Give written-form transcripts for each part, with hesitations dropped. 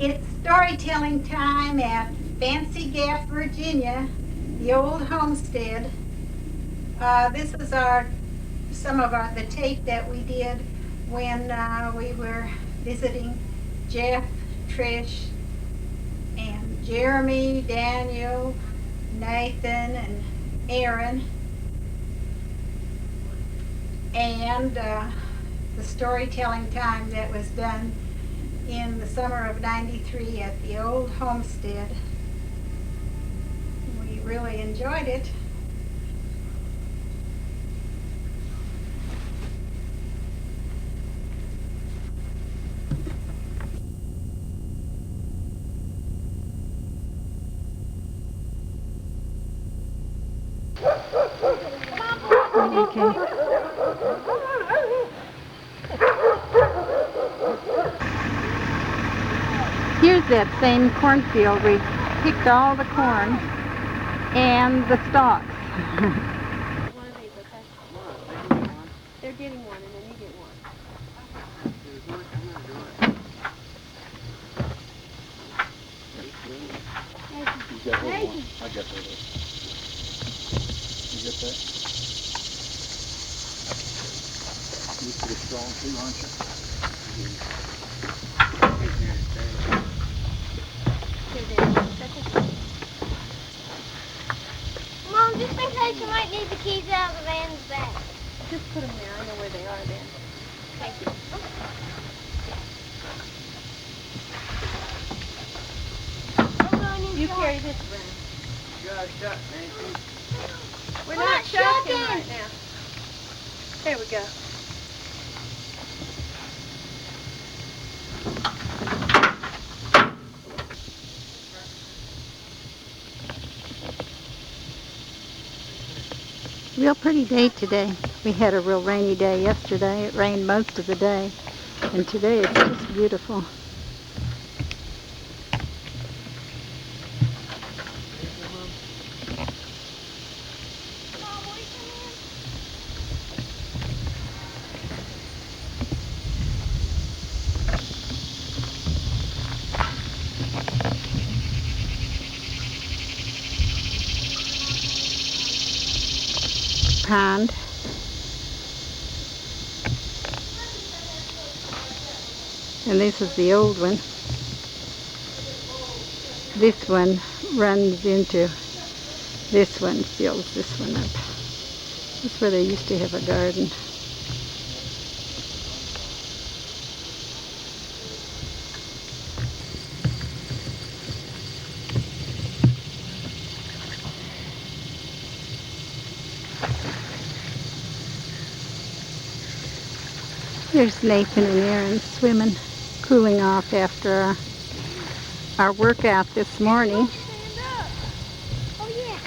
It's storytelling time at Fancy Gap, Virginia, the old homestead. This is the tape that we did when we were visiting Jeff, Trish, and Jeremy, Daniel, Nathan, and Aaron, and the storytelling time that was done in the summer of '93 at the old homestead. We really enjoyed it. Okay. Here's that same cornfield. We picked all the corn and the stalks. They're getting one, and then you get one. You got one. I got that. You got that? You're pretty strong too, aren't you? Mom, just in case you might need the keys out of the van's back. Just put them there. I know where they are then. Thank you. I'm going You inside. carry this around. You got shut, Nancy. We're We're not not shucking shucking. right now. There we go. Real pretty day today. We had a real rainy day yesterday. It rained most of the day. And today it's just beautiful. Mom, will you come in? Pond. And this is the old one. This one runs into this one, fills this one up. This is where they used to have a garden. There's Nathan and Aaron swimming, cooling off after our workout this morning. Stand up. Oh, yeah.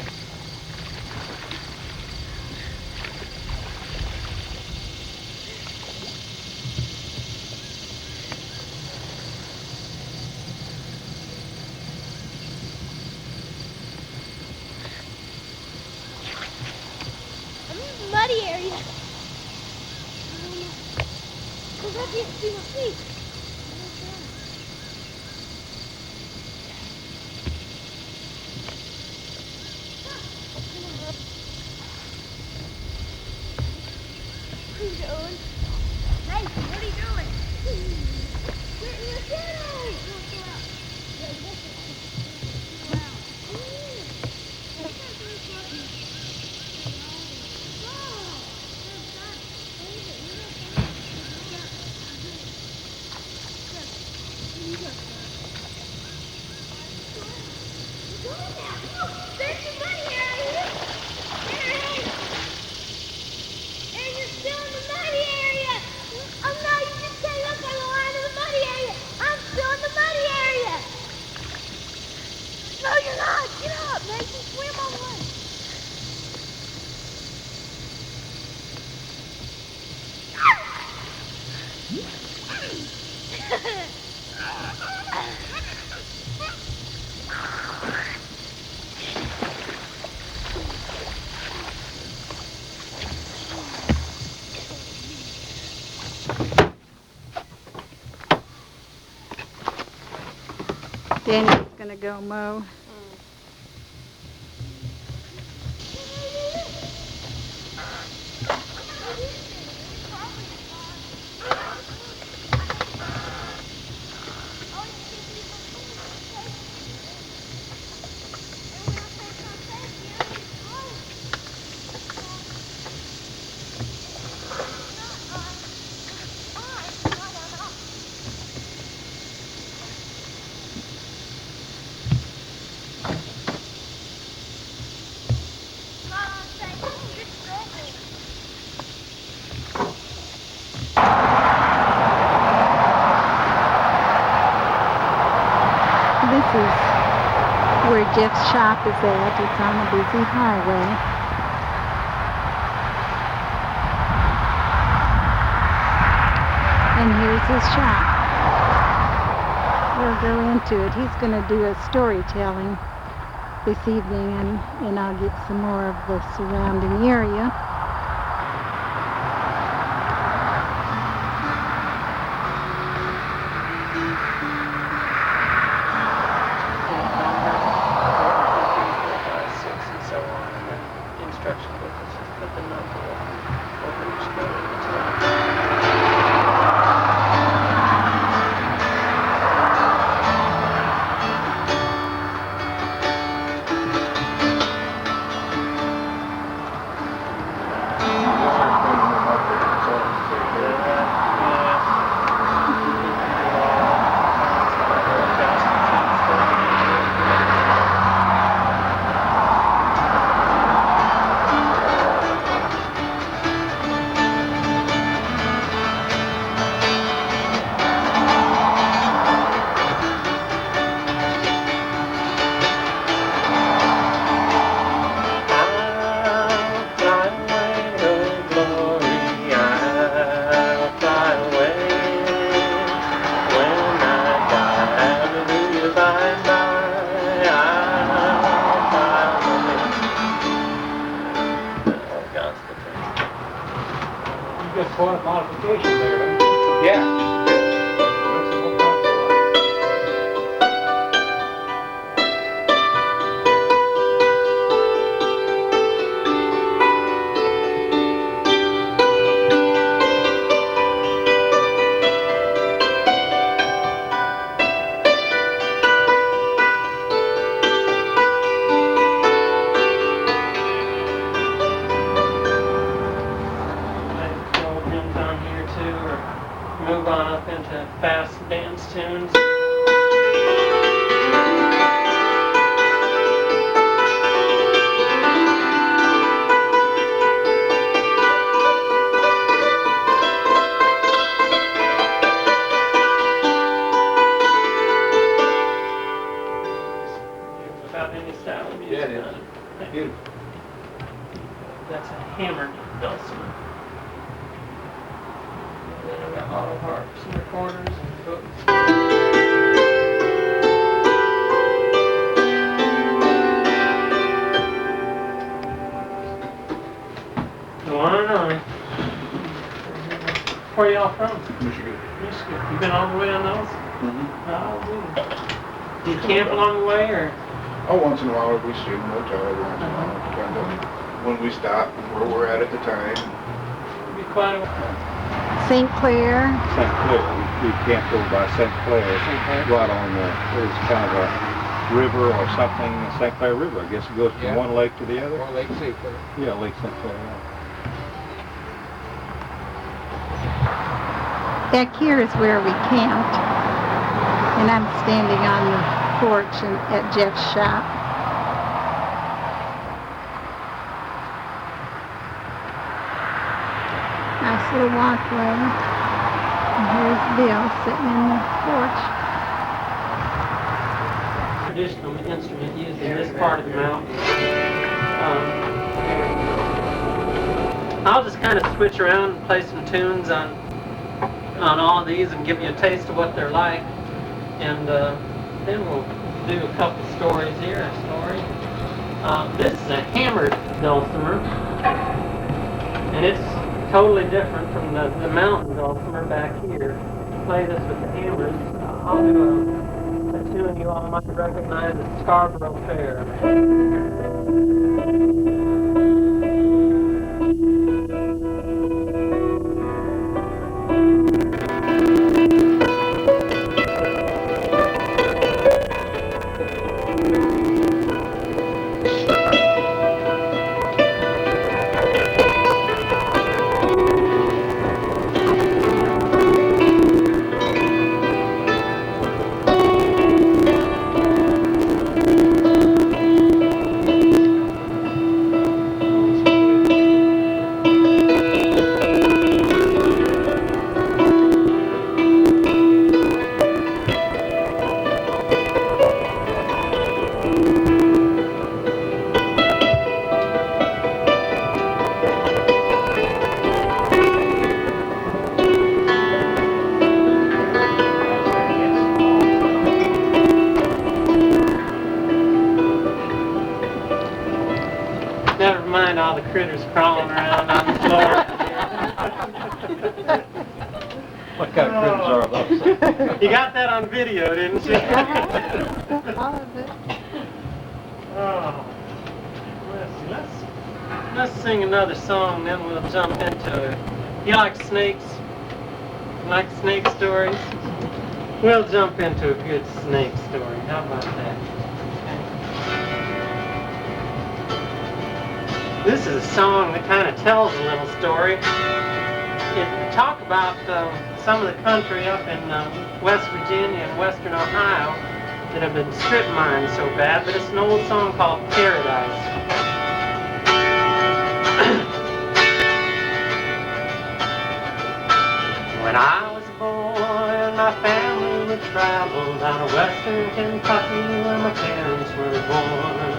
I'm in the muddy area. Because I can't see my feet. What are you doing? Nathan, what are you doing? Get in the shadow! There's the muddy area! Aaron! Aaron, you're still in the muddy area! Oh no, you just came up on the line of the muddy area! I'm still in the muddy area! No, you're not! Get up! Nathan, swim on one! Daniel's gonna go mow. This is where Jeff's shop is at. It's on a busy highway. And here's his shop. We'll go into it. He's going to do a storytelling this evening, and I'll get some more of the surrounding area. Quite a modification there, huh? Yeah. Makes it more comfortable. Move on up into fast dance tunes. About any style of music. Yeah, it is. Done. Beautiful. That's a hammered dulcimer. And then I've got auto harps in the corners and books. Go on and on. Where y'all from? Michigan. Michigan. You been all the way on those? Mm-hmm. Oh, do you camp along the way, or? Oh, once in a while we stay in a motel every once in a while. Depends on when we stop and where we're at the time. It'd be quite a while. St. Clair. St. Clair. We camped over by St. Clair. Clair. Right on there's kind of a river or something, the St. Clair River. I guess it goes from one lake to the other. Or Lake St. Clair. Yeah, Lake St. Clair. Yeah. Back here is where we camped, and I'm standing on the porch at Jeff's shop. Nice little walkway. And here's Bill sitting in the porch. Traditional instrument used in this part of the mountain. I'll just kind of switch around and play some tunes on all of these and give you a taste of what they're like, and then we'll do a couple stories here. A story. This is a hammered dulcimer, and it's totally different from the mountain dulcimer back here. Play this with the hammers. I'll do a tune you all might recognize as Scarborough Fair. Never mind all the critters crawling around on the floor. What kind of critters are those? You got that on video, didn't you? All of it. Oh. Let's sing another song, then we'll jump into it. You like snakes? You like snake stories? We'll jump into a good snake story. How about that? This is a song that kind of tells a little story. It talk about some of the country up in West Virginia and Western Ohio that have been strip mined so bad, but it's an old song called Paradise. When I was a boy and my family would travel down to Western Kentucky where my parents were born.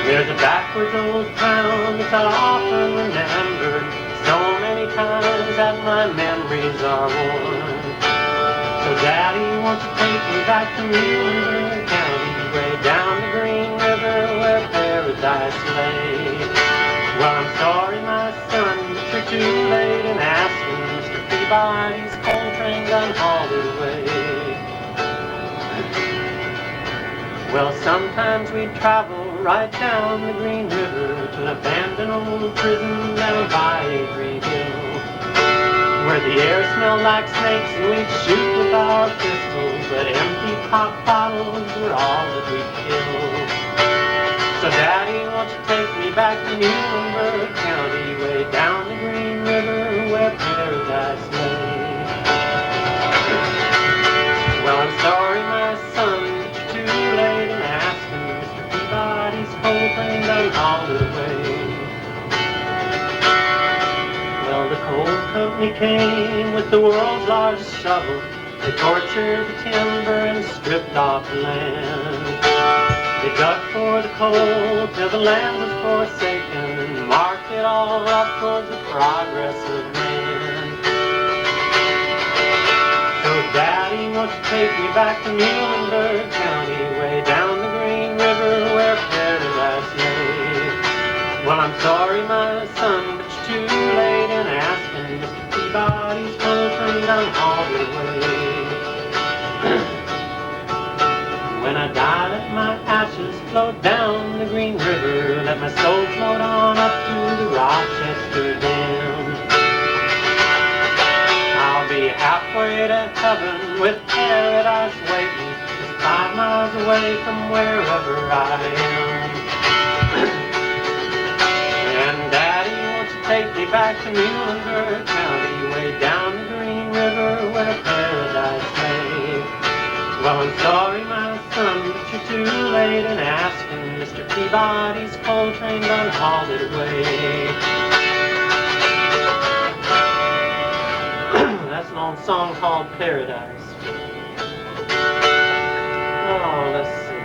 There's a backwards old town that I often remembered so many times that my memories are worn. So Daddy, won't you take me back to Muhlenberg County, way down the Green River where paradise lay? Well, I'm sorry, my son, but you're too late in asking. Mr. Peabody's coal train done hauled it away. Well, sometimes we'd travel right down the Green River to an abandoned old prison down by Avery Hill, where the air smelled like snakes and we'd shoot with our pistols, but empty pop bottles were all that we'd kill. So Daddy, won't you take me back to Muhlenberg County, way down the Green River where paradise lay? Well, I'm sorry, my son, but you're too late in asking. Mr. Peabody's coal train done hauled it away. Well, the coal company came with the world's largest shovel. They tortured the timber and stripped off the land. They dug for the coal till the land was forsaken and marked it all up towards the progress of man. So Daddy, won't you take me back to Muhlenberg County, way down the Green River where paradise lay? Well, I'm sorry, my son, but you're too late in asking. Mr. Peabody's coal train done hauled it away. When I die, let my ashes float down the Green River. Let my soul float on up to the Rochester Dam. I'll be halfway to heaven with paradise waiting, just 5 miles away from wherever I am. And Daddy, won't you take me back to Muhlenberg County, way down the Green River where paradise lay? Well, I'm sorry, my son, but you're too late in asking. Mr. Peabody's coal train done hauled it away. That's an old song called Paradise. Oh, let's see.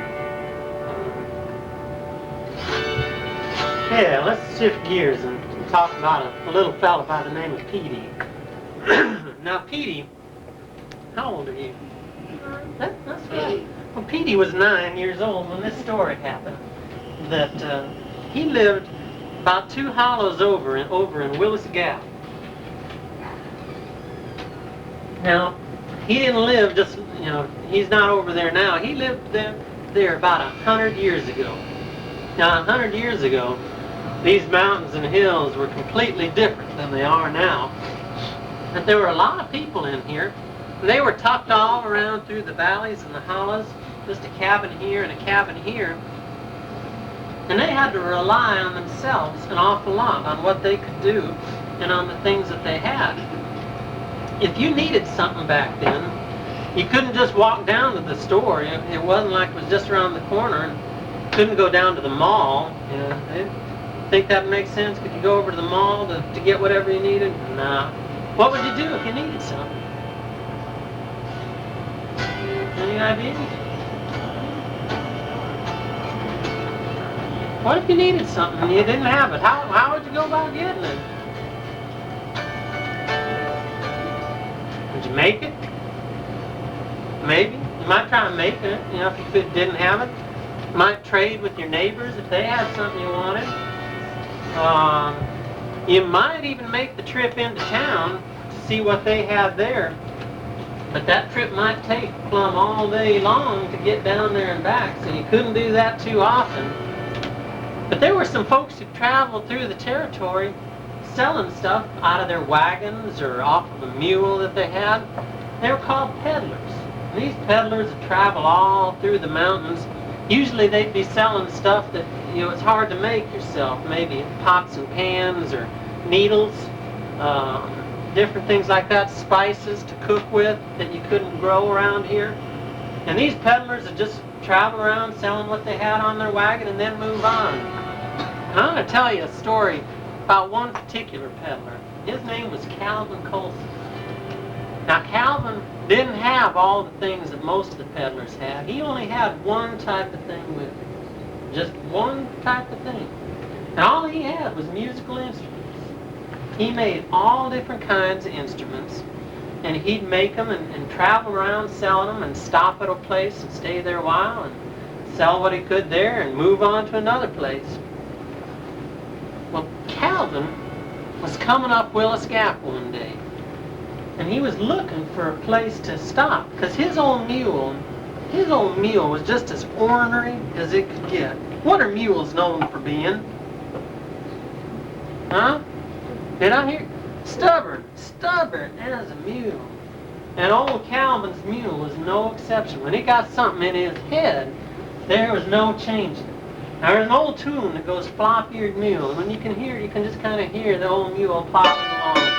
Yeah, let's shift gears and talk about a little fella by the name of Petey. Now, Petey, how old are you? That's right. Well, Petey was 9 years old when this story happened. That he lived about 2 hollows over in Willis Gap. Now, he didn't live just, you know, he's not over there now. He lived there about 100 years ago. Now, 100 years ago, these mountains and hills were completely different than they are now. But there were a lot of people in here. And they were tucked all around through the valleys and the hollows, just a cabin here and a cabin here. And they had to rely on themselves an awful lot, on what they could do and on the things that they had. If you needed something back then, you couldn't just walk down to the store. It wasn't like it was just around the corner. And couldn't go down to the mall. You know, think that makes sense? Could you go over to the mall to get whatever you needed? Nah. What would you do if you needed something? Any ideas? What if you needed something and you didn't have it? How would you go about getting it? Would you make it? Maybe. You might try and make it, you know, if you didn't have it. You might trade with your neighbors if they had something you wanted. You might even make the trip into town to see what they had there. But that trip might take plumb all day long to get down there and back, so you couldn't do that too often. But there were some folks who traveled through the territory selling stuff out of their wagons or off of a mule that they had. They were called peddlers. And these peddlers would travel all through the mountains. Usually they'd be selling stuff that, you know, it's hard to make yourself. Maybe pots and pans or needles, different things like that, spices to cook with that you couldn't grow around here. And these peddlers would just travel around selling what they had on their wagon and then move on. And I'm going to tell you a story about one particular peddler. His name was Calvin Colson. Now Calvin didn't have all the things that most of the peddlers had. He only had one type of thing with him. Just one type of thing. And all he had was musical instruments. He made all different kinds of instruments, and he'd make them and travel around selling them and stop at a place and stay there a while and sell what he could there and move on to another place. Well, Calvin was coming up Willis Gap one day, and he was looking for a place to stop because his old mule was just as ornery as it could get. What are mules known for being? Huh? Did I hear? Stubborn as a mule. And old Calvin's mule was no exception. When he got something in his head, there was no changing it. Now there's an old tune that goes flop-eared mule. And when you can hear it, you can just kind of hear the old mule plopping along.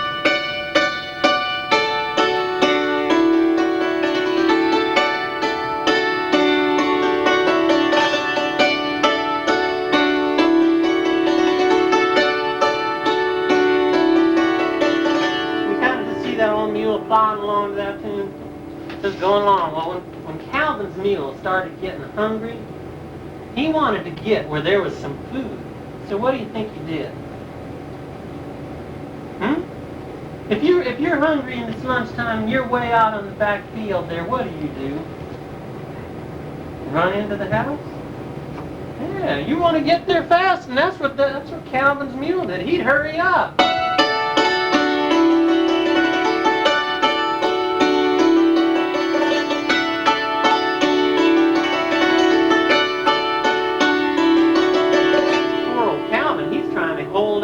Plodding along to that tune, just going along. Well, when Calvin's mule started getting hungry, he wanted to get where there was some food. So what do you think he did? If you're hungry and it's lunchtime and you're way out on the back field there, what do? Run into the house? Yeah, you want to get there fast, and that's what Calvin's mule did. He'd hurry up.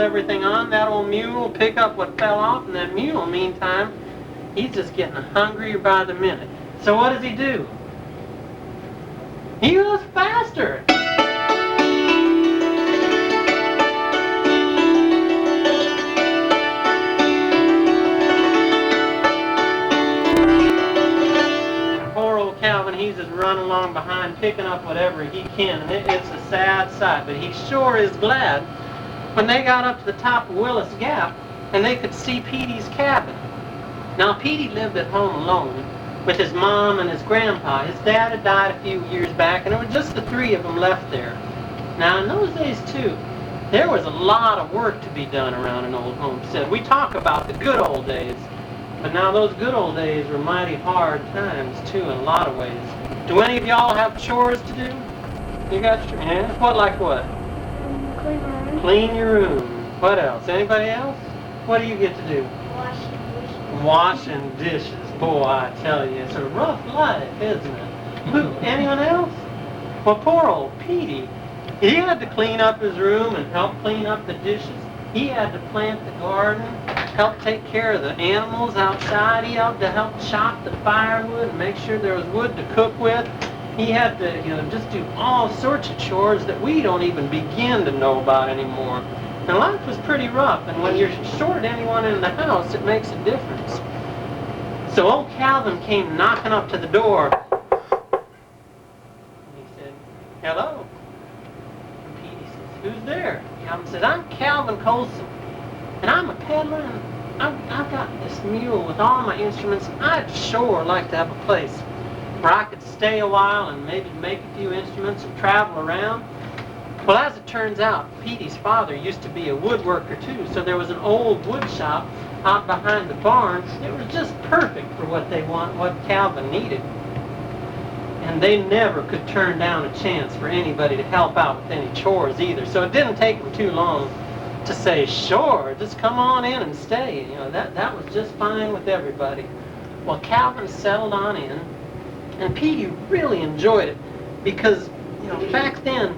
Everything on that old mule, pick up what fell off, and that mule, meantime, he's just getting hungrier by the minute. So what does he do? He goes faster. Poor old Calvin, he's just running along behind, picking up whatever he can, and it's a sad sight, but he sure is glad when they got up to the top of Willis Gap and they could see Petey's cabin. Now Petey lived at home alone with his mom and his grandpa. His dad had died a few years back, and it was just the three of them left there. Now in those days too, there was a lot of work to be done around an old homestead. We talk about the good old days, but now those good old days were mighty hard times too in a lot of ways. Do any of y'all have chores to do? You got chores? Yeah? What, like what? Clean my room. Clean your room. What else? Anybody else? What do you get to do? Wash dishes. Washing dishes. Boy, I tell you, it's a rough life, isn't it? Who, anyone else? Well, poor old Petey. He had to clean up his room and help clean up the dishes. He had to plant the garden, help take care of the animals outside. He had to help chop the firewood and make sure there was wood to cook with. He had to, just do all sorts of chores that we don't even begin to know about anymore. And life was pretty rough, and when you're short anyone in the house, it makes a difference. So old Calvin came knocking up to the door. And he said, "Hello." And Petey says, "Who's there?" Calvin says, "I'm Calvin Colson, and I'm a peddler, and I've got this mule with all my instruments. I'd sure like to have a place where I could stay a while and maybe make a few instruments and travel around." Well, as it turns out, Petey's father used to be a woodworker too, so there was an old wood shop out behind the barn. It was just perfect for what Calvin needed. And they never could turn down a chance for anybody to help out with any chores either. So it didn't take them too long to say, "Sure, just come on in and stay." That was just fine with everybody. Well, Calvin settled on in, and Petey really enjoyed it because, back then,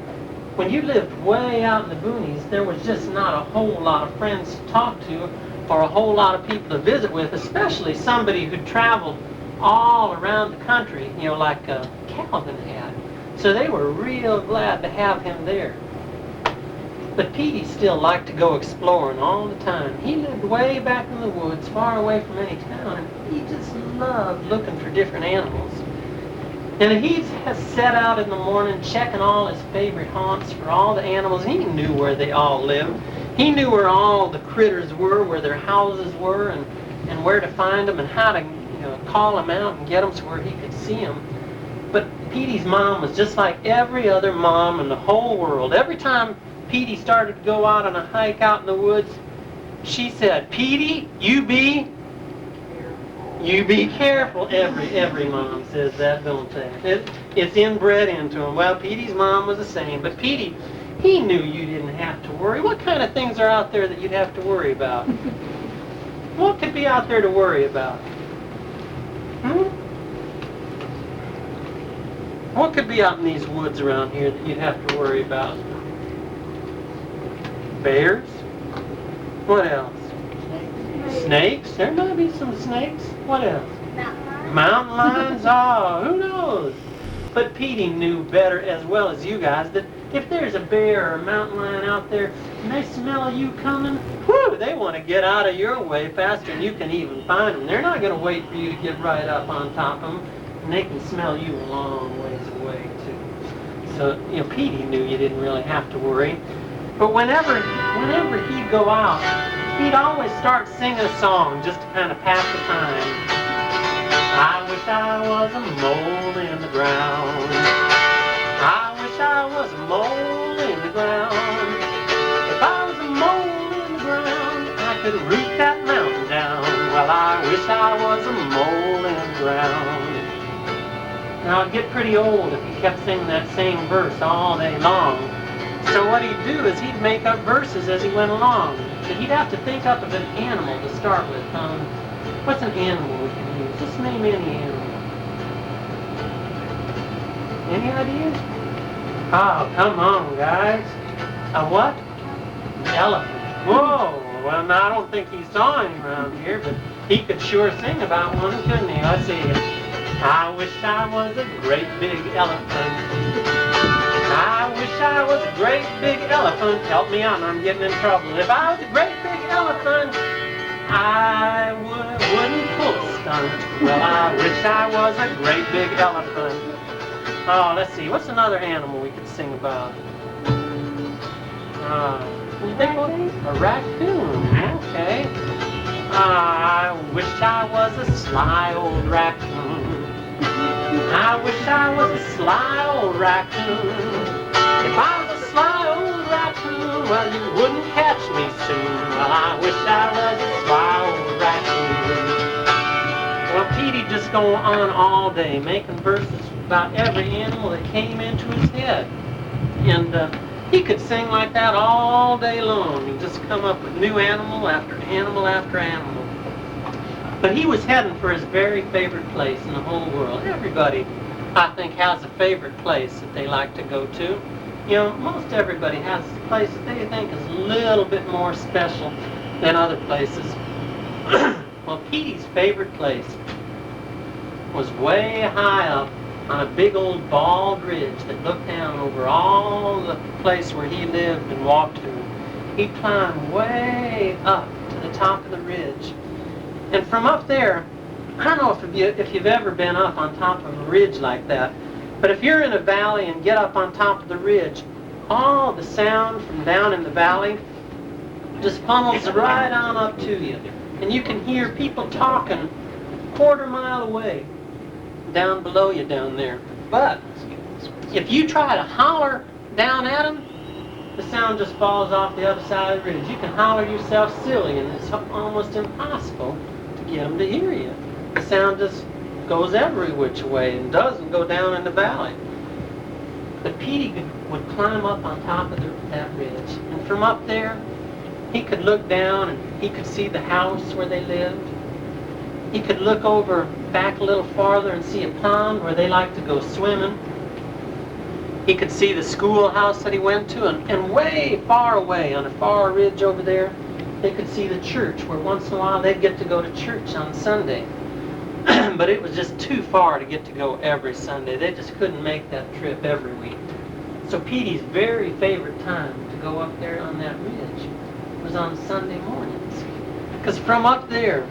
when you lived way out in the boonies, there was just not a whole lot of friends to talk to or a whole lot of people to visit with, especially somebody who traveled all around the country, like Calvin had. So they were real glad to have him there. But Petey still liked to go exploring all the time. He lived way back in the woods, far away from any town, and he just loved looking for different animals. And he'd set out in the morning checking all his favorite haunts for all the animals. He knew where they all lived. He knew where all the critters were, where their houses were, and where to find them and how to call them out and get them so where he could see them. But Petey's mom was just like every other mom in the whole world. Every time Petey started to go out on a hike out in the woods, she said, "Petey, you be careful." Every mom says that, don't they? It's inbred into them. Well, Petey's mom was the same, but Petey, he knew you didn't have to worry. What kind of things are out there that you'd have to worry about? What could be out there to worry about? What could be out in these woods around here that you'd have to worry about? Bears? What else? Snakes? There might be some snakes. What else? Mountain lions? Oh, who knows? But Petey knew better as well as you guys that if there's a bear or a mountain lion out there and they smell you coming, whew, they want to get out of your way faster than you can even find them. They're not going to wait for you to get right up on top of them, and they can smell you a long ways away too. So, Petey knew you didn't really have to worry. But whenever he'd go out, he'd always start singing a song just to kind of pass the time. I wish I was a mole in the ground. I wish I was a mole in the ground. If I was a mole in the ground, I could root that mountain down. Well, I wish I was a mole in the ground. Now, it'd get pretty old if he kept singing that same verse all day long. So what he'd do is he'd make up verses as he went along. So he'd have to think up of an animal to start with. What's an animal we can use? Just name any animal. Any ideas? Oh, come on, guys. A what? Elephant. Whoa. Well, now, I don't think he saw any around here, but he could sure sing about one, couldn't he? Let's see. I wish I was a great big elephant. I wish I was a great big elephant. Help me out, I'm getting in trouble. If I was a great big elephant, I wouldn't pull a stunt. Well, I wish I was a great big elephant. Oh, let's see. What's another animal we could sing about? Can you think of a raccoon? Okay. I wish I was a sly old raccoon. I wish I was a sly old raccoon. If I was a sly old raccoon, well, you wouldn't catch me soon. Well, I wish I was a sly old raccoon. Well, Petey'd just go on all day making verses about every animal that came into his head. And he could sing like that all day long. He'd just come up with new animal after animal after animal. But he was heading for his very favorite place in the whole world. Everybody, I think, has a favorite place that they like to go to. You know, most everybody has a place that they think is a little bit more special than other places. Well, Petey's favorite place was way high up on a big old bald ridge that looked down over all the place where he lived and walked to. He climbed way up to the top of the ridge. And from up there, I don't know if you've ever been up on top of a ridge like that, but if you're in a valley and get up on top of the ridge, all the sound from down in the valley just funnels right on up to you. And you can hear people talking a quarter-mile away down below you down there. But if you try to holler down at them, the sound just falls off the other side of the ridge. You can holler yourself silly, and it's almost impossible to get them to hear you. The sound just goes every which way and doesn't go down in the valley. But Petey would climb up on top of that ridge, and from up there, he could look down and he could see the house where they lived. He could look over back a little farther and see a pond where they liked to go swimming. He could see the schoolhouse that he went to, and way far away on a far ridge over there, they could see the church where once in a while they'd get to go to church on Sunday. But it was just too far to get to go every Sunday. They just couldn't make that trip every week. So Petey's very favorite time to go up there on that ridge was on Sunday mornings. Because from up there,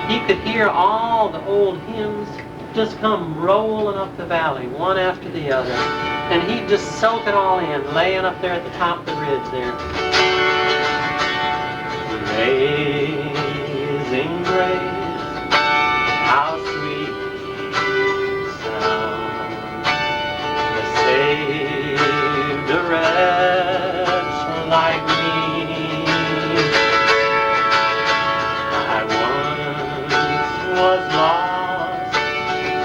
he could hear all the old hymns just come rolling up the valley, one after the other. And he'd just soak it all in, laying up there at the top of the ridge there. Amazing grace, how sweet the sound that saved a wretch like me. I once was lost,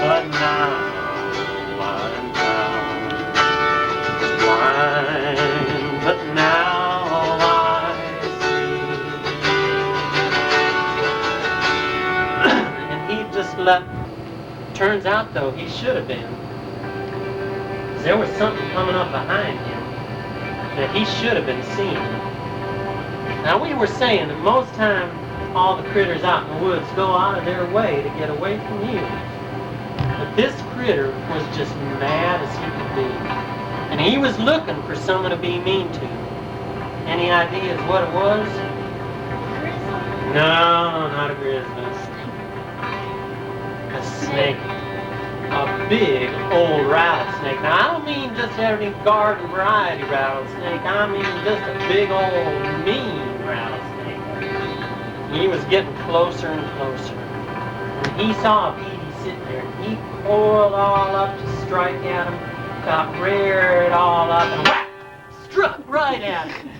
but now I'm found. Was blind, but now I see. And he just turns out though, he should have been. 'Cause there was something coming up behind him that he should have been seeing. Now we were saying that most time all the critters out in the woods go out of their way to get away from you. But this critter was just mad as he could be. And he was looking for someone to be mean to. Any ideas what it was? No, not a grizzly. A snake. A big old rattlesnake. Now I don't mean just every garden variety rattlesnake. I mean just a big old mean rattlesnake. He was getting closer and closer. And he saw Petey sitting there. And he coiled all up to strike at him. Got reared all up and whack! Struck right at him.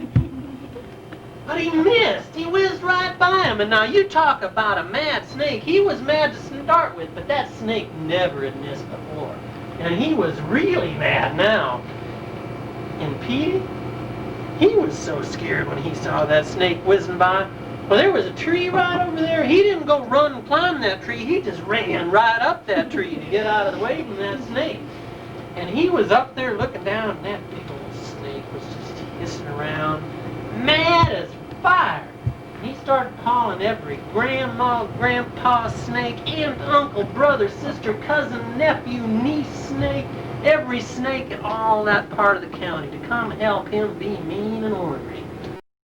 But he missed. He whizzed right by him. And now you talk about a mad snake. He was mad to start with, but that snake never had missed before. And he was really mad now. And Petey, he was so scared when he saw that snake whizzing by. Well, there was a tree right over there. He didn't go run and climb that tree. He just ran right up that tree to get out of the way from that snake. And he was up there looking down, and that big old snake was just hissing around, mad as fire. He started calling every grandma, grandpa snake, aunt, uncle, brother, sister, cousin, nephew, niece snake, every snake in all that part of the county to come help him be mean and ornery.